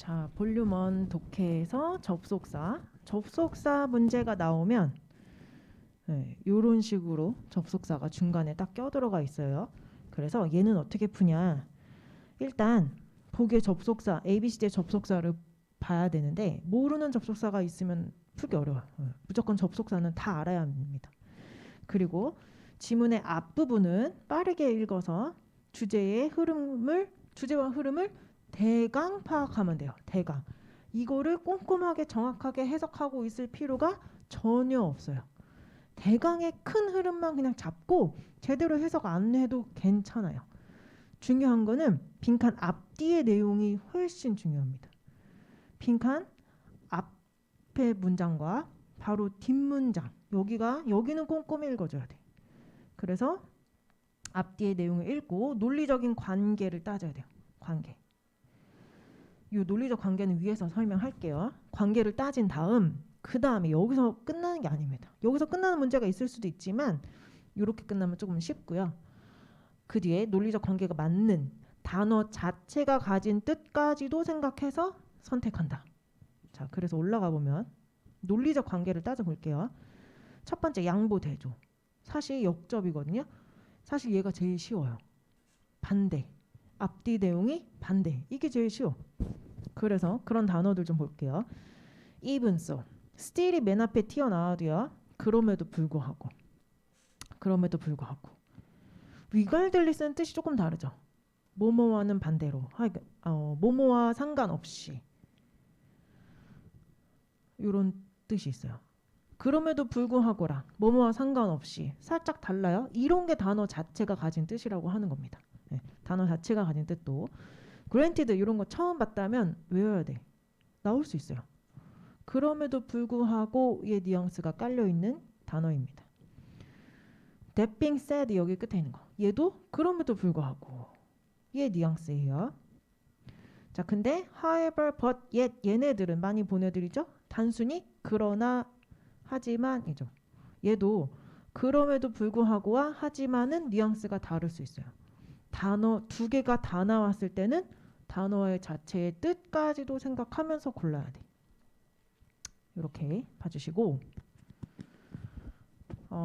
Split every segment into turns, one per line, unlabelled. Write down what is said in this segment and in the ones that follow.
자, 볼륨 1 독해에서 접속사 문제가 나오면 이런 식으로 접속사가 중간에 딱 껴들어가 있어요. 그래서 얘는 어떻게 푸냐? 일단 보기에 접속사, ABCD 접속사를 봐야 되는데 모르는 접속사가 있으면 풀기 어려워요. 무조건 접속사는 다 알아야 합니다. 그리고 지문의 앞부분은 빠르게 읽어서 주제와 흐름을 대강 파악하면 돼요. 대강. 이거를 꼼꼼하게 정확하게 해석하고 있을 필요가 전혀 없어요. 대강의 큰 흐름만 그냥 잡고 제대로 해석 안 해도 괜찮아요. 중요한 거는 빈칸 앞뒤의 내용이 훨씬 중요합니다. 빈칸 앞의 문장과 바로 뒷문장, 여기는 꼼꼼히 읽어줘야 돼. 그래서 앞뒤의 내용을 읽고 논리적인 관계를 따져야 돼요. 관계. 이 논리적 관계는 위에서 설명할게요. 관계를 따진 다음 그 다음에 여기서 끝나는 게 아닙니다. 여기서 끝나는 문제가 있을 수도 있지만 이렇게 끝나면 조금 쉽고요. 그 뒤에 논리적 관계가 맞는 단어 자체가 가진 뜻까지도 생각해서 선택한다. 자, 그래서 올라가 보면 논리적 관계를 따져볼게요. 첫 번째 양보대조. 사실 역접이거든요. 사실 얘가 제일 쉬워요. 반대. 앞뒤 내용이 반대. 이게 제일 쉬워. 그래서 그런 단어들 좀 볼게요. even so. still이 맨 앞에 튀어나와도요. 그럼에도 불구하고. regardless는 쓰는 뜻이 조금 다르죠. 뭐뭐와는 반대로. 뭐뭐와 상관없이. 이런 뜻이 있어요. 그럼에도 불구하고랑 뭐뭐와 상관없이 살짝 달라요. 이런 게 단어 자체가 가진 뜻이라고 하는 겁니다. 단어 자체가 가진 뜻도 granted 이런 거 처음 봤다면 외워야 돼. 나올 수 있어요. 그럼에도 불구하고의 뉘앙스가 깔려있는 단어입니다. That being said 여기 끝에 있는 거. 얘도 그럼에도 불구하고 얘 뉘앙스예요. 자, 근데 however, but, yet 얘네들은 많이 보내드리죠. 단순히 그러나 하지만이죠. 얘도 그럼에도 불구하고와 하지만은 뉘앙스가 다를 수 있어요. 단어 두 개가 다 나왔을 때는 단어의 자체의 뜻까지도 생각하면서 골라야 돼. 이렇게 봐주시고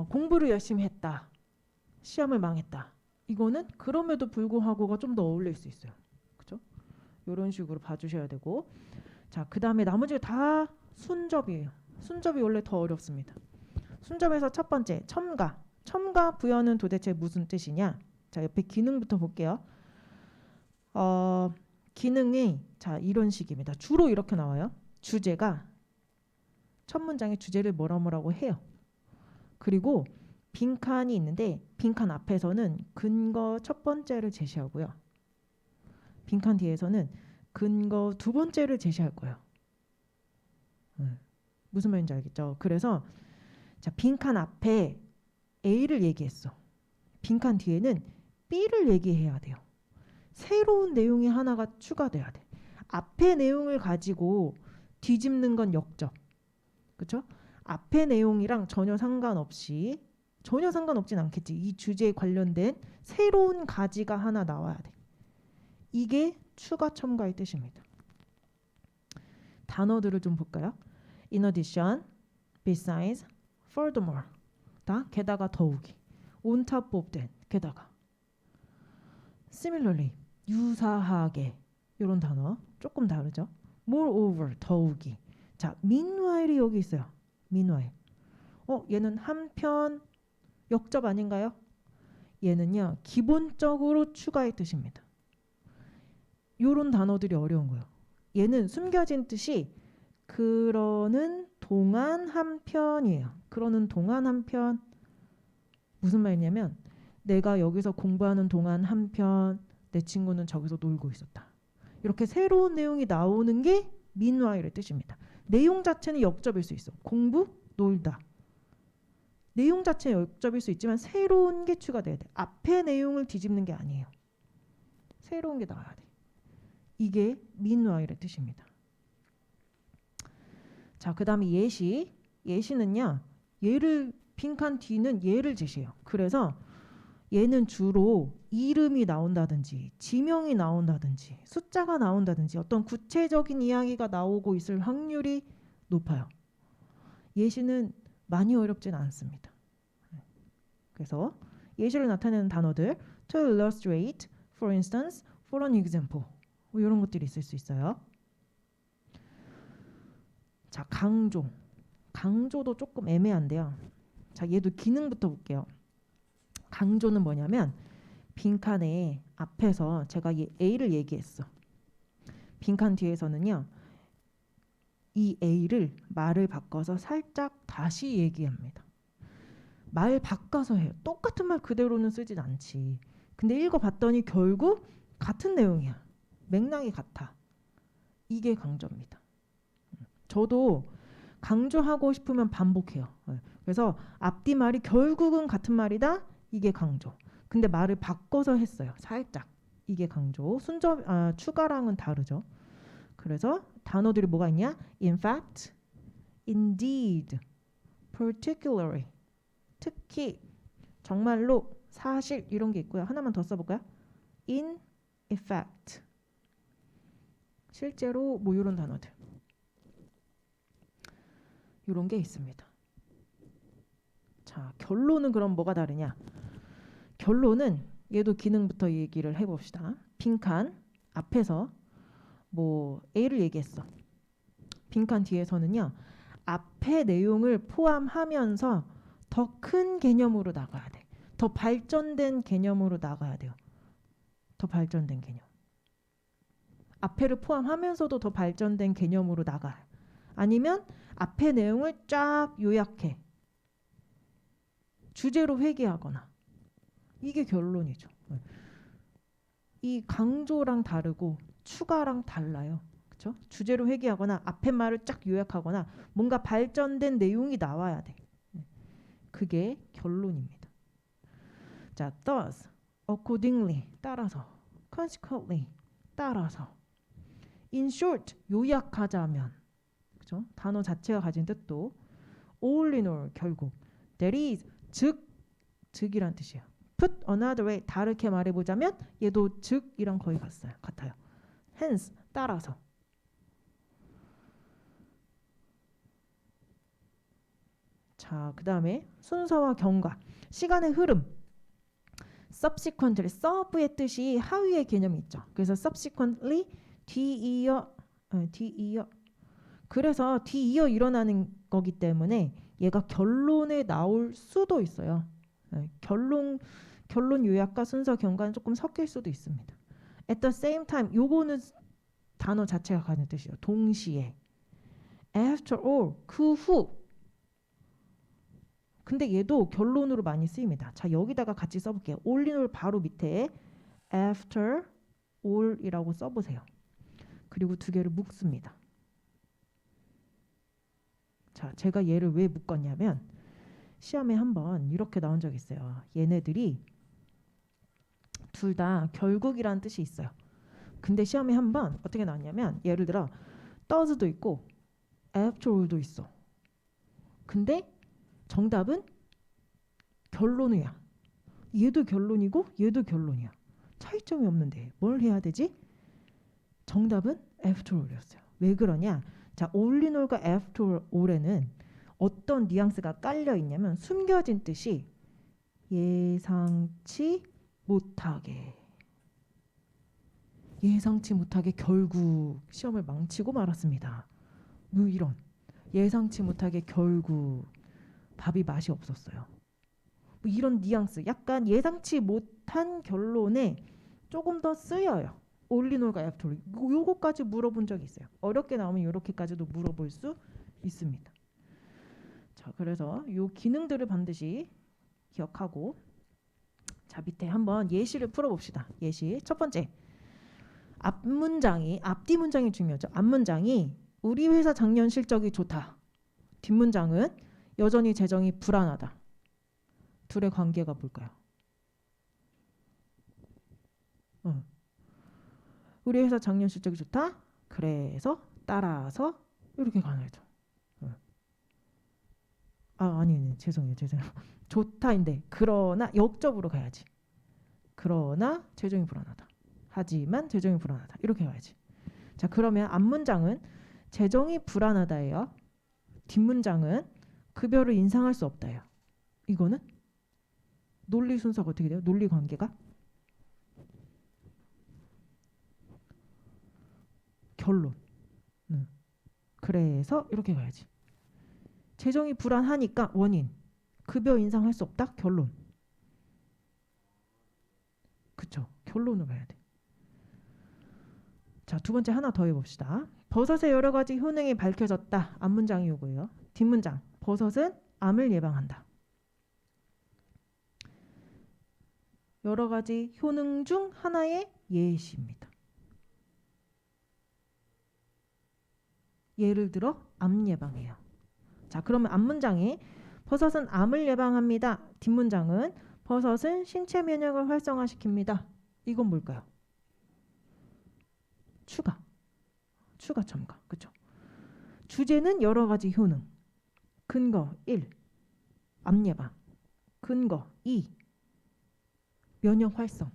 공부를 열심히 했다. 시험을 망했다. 이거는 그럼에도 불구하고가 좀 더 어울릴 수 있어요. 그죠? 이런 식으로 봐주셔야 되고 자, 그 다음에 나머지가 다 순접이에요. 순접이 원래 더 어렵습니다. 순접에서 첫 번째 첨가. 첨가 부여는 도대체 무슨 뜻이냐? 자, 옆에 기능부터 볼게요. 기능이 자 이런 식입니다. 주로 이렇게 나와요. 주제가 첫 문장의 주제를 뭐라고 해요. 그리고 빈칸이 있는데 빈칸 앞에서는 근거 첫 번째를 제시하고요. 빈칸 뒤에서는 근거 두 번째를 제시할 거예요. 무슨 말인지 알겠죠? 그래서 자, 빈칸 앞에 A를 얘기했어. 빈칸 뒤에는 B를 얘기해야 돼요. 새로운 내용이 하나가 추가돼야 돼. 앞의 내용을 가지고 뒤집는 건 역접. 그렇죠? 앞의 내용이랑 전혀 상관없진 않겠지. 이 주제에 관련된 새로운 가지가 하나 나와야 돼. 이게 추가 첨가의 뜻입니다. 단어들을 좀 볼까요? In addition, besides, furthermore. 다 게다가 더욱이. On top of that. 게다가. Similarly. 유사하게. 이런 단어 조금 다르죠. Moreover. 더욱이. 자, meanwhile이 여기 있어요. meanwhile. 얘는 한편 역접 아닌가요? 얘는요. 기본적으로 추가의 뜻입니다. 이런 단어들이 어려운 거예요. 얘는 숨겨진 뜻이 그러는 동안 한편이에요. 그러는 동안 한편 무슨 말이냐면 내가 여기서 공부하는 동안 한편 내 친구는 저기서 놀고 있었다. 이렇게 새로운 내용이 나오는 게 meanwhile의 뜻입니다. 내용 자체는 역접일 수 있어. 공부, 놀다. 내용 자체는 역접일 수 있지만 새로운 게 추가돼야 돼. 앞의 내용을 뒤집는 게 아니에요. 새로운 게 나와야 돼. 이게 meanwhile의 뜻입니다. 자, 그 다음에 예시는요. 빈칸 뒤는 예를 제시해요. 그래서 얘는 주로 이름이 나온다든지 지명이 나온다든지 숫자가 나온다든지 어떤 구체적인 이야기가 나오고 있을 확률이 높아요. 예시는 많이 어렵진 않습니다. 그래서 예시를 나타내는 단어들 to illustrate, for instance, for an example 뭐 이런 것들이 있을 수 있어요. 자, 강조. 강조도 조금 애매한데요. 자, 얘도 기능부터 볼게요. 강조는 뭐냐면 빈칸에 앞에서 제가 A를 얘기했어. 빈칸 뒤에서는요. 이 A를 말을 바꿔서 살짝 다시 얘기합니다. 말 바꿔서 해요. 똑같은 말 그대로는 쓰진 않지. 근데 읽어봤더니 결국 같은 내용이야. 맥락이 같아. 이게 강조입니다. 저도 강조하고 싶으면 반복해요. 그래서 앞뒤 말이 결국은 같은 말이다. 이게 강조. 근데 말을 바꿔서 했어요. 살짝. 이게 강조. 추가랑은 다르죠. 그래서 단어들이 뭐가 있냐? In fact, indeed, particularly, 특히, 정말로, 사실 이런 게 있고요. 하나만 더 써볼까요? In effect, 실제로 뭐 이런 단어들. 이런 게 있습니다. 자, 결론은 그럼 뭐가 다르냐? 결론은 얘도 기능부터 얘기를 해봅시다. 빈칸 앞에서 뭐 A를 얘기했어. 빈칸 뒤에서는요. 앞의 내용을 포함하면서 더 큰 개념으로 나가야 돼. 더 발전된 개념으로 나가야 돼요. 더 발전된 개념. 앞에를 포함하면서도 더 발전된 개념으로 나가요. 아니면 앞의 내용을 쫙 요약해. 주제로 회귀하거나. 이게 결론이죠. 이 강조랑 다르고 추가랑 달라요. 그렇죠? 주제로 회귀하거나 앞의 말을 쫙 요약하거나 뭔가 발전된 내용이 나와야 돼. 그게 결론입니다. 자, thus, accordingly, 따라서, consequently, 따라서, in short, 요약하자면, 그렇죠? 단어 자체가 가진 뜻도 all in all, 결국, that is, 즉이란 뜻이에요. put another way, 다르게 말해보자면 얘도 즉이랑 거의 같아요. hence, 따라서. 자, 그 다음에 순서와 경과, 시간의 흐름. subsequently, sub의 뜻이 하위의 개념이 있죠. 그래서 subsequently, 뒤이어. 그래서 뒤이어 일어나는 거기 때문에 얘가 결론에 나올 수도 있어요. 결론 요약과 순서 경과는 조금 섞일 수도 있습니다. At the same time, 요거는 단어 자체가 가진 뜻이에요. 동시에. After all, 그 후. 근데 얘도 결론으로 많이 쓰입니다. 자, 여기다가 같이 써볼게요. all in all 바로 밑에 after all이라고 써보세요. 그리고 두 개를 묶습니다. 자, 제가 얘를 왜 묶었냐면 시험에 한번 이렇게 나온 적이 있어요. 얘네들이 둘 다 결국이라는 뜻이 있어요. 근데 시험에 한번 어떻게 나왔냐면 예를 들어 does도 있고 after all도 있어. 근데 정답은 결론이야. 얘도 결론이고 얘도 결론이야. 차이점이 없는데 뭘 해야 되지? 정답은 after all이었어요. 왜 그러냐? 자, all in all과 after all에는 어떤 뉘앙스가 깔려 있냐면 숨겨진 뜻이 예상치 못하게 결국 시험을 망치고 말았습니다. 뭐 이런 예상치 못하게 결국 밥이 맛이 없었어요. 뭐 이런 뉘앙스, 약간 예상치 못한 결론에 조금 더 쓰여요. all in all과 after all. 요거까지 물어본 적이 있어요. 어렵게 나오면 이렇게까지도 물어볼 수 있습니다. 자, 그래서 요 기능들을 반드시 기억하고, 자, 밑에 한번 예시를 풀어봅시다. 예시 첫 번째, 앞뒤 문장이 중요하죠. 앞문장이 우리 회사 작년 실적이 좋다. 뒷문장은 여전히 재정이 불안하다. 둘의 관계가 뭘까요? 우리 회사 작년 실적이 좋다. 그래서 따라서 이렇게 가야죠. 아니 죄송해요. 좋다인데 그러나 역접으로 가야지. 그러나 재정이 불안하다. 하지만 재정이 불안하다. 이렇게 가야지. 자, 그러면 앞문장은 재정이 불안하다예요. 뒷문장은 급여를 인상할 수 없다예요. 이거는 논리 순서가 어떻게 돼요? 논리 관계가 결론. 그래서 이렇게 가야지. 재정이 불안하니까 원인. 급여 인상할 수 없다. 결론. 그쵸? 결론을 봐야 돼. 자, 두 번째 하나 더 해봅시다. 버섯의 여러 가지 효능이 밝혀졌다. 앞문장이 요거예요. 뒷문장. 버섯은 암을 예방한다. 여러 가지 효능 중 하나의 예시입니다. 예를 들어 암 예방이에요. 자, 그러면 앞문장이 버섯은 암을 예방합니다. 뒷문장은 버섯은 신체 면역을 활성화시킵니다. 이건 뭘까요? 추가 첨가. 그쵸? 주제는 여러 가지 효능. 근거 1. 암 예방. 근거 2. 면역 활성.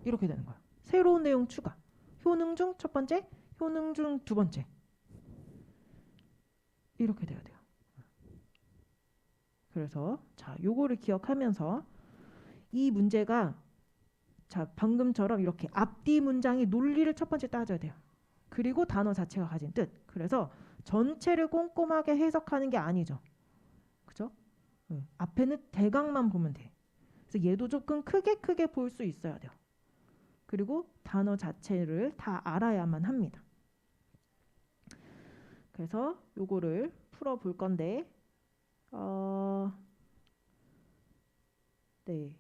이렇게 되는 거예요. 새로운 내용 추가. 효능 중 첫 번째, 효능 중 두 번째. 이렇게 돼야 돼요. 그래서 자, 요거를 기억하면서 이 문제가 자, 방금처럼 이렇게 앞뒤 문장이 논리를 첫 번째 따져야 돼요. 그리고 단어 자체가 가진 뜻. 그래서 전체를 꼼꼼하게 해석하는 게 아니죠. 그죠? 앞에는 대강만 보면 돼. 그래서 얘도 조금 크게 볼 수 있어야 돼요. 그리고 단어 자체를 다 알아야만 합니다. 그래서 요거를 풀어볼 건데 네.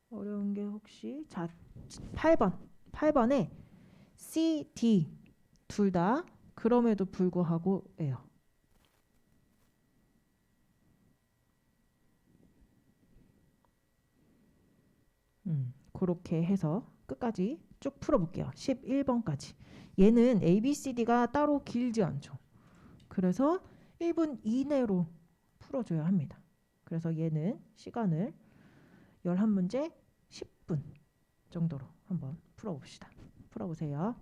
어려운 게 혹시 자 8번에 C, D 둘 다 그럼에도 불구하고예요. 그렇게 해서 끝까지 쭉 풀어볼게요. 11번까지. 얘는 ABCD가 따로 길지 않죠. 그래서 1분 이내로 풀어줘야 합니다. 그래서 얘는 시간을 11문제 10분 정도로 한번 풀어봅시다. 풀어보세요.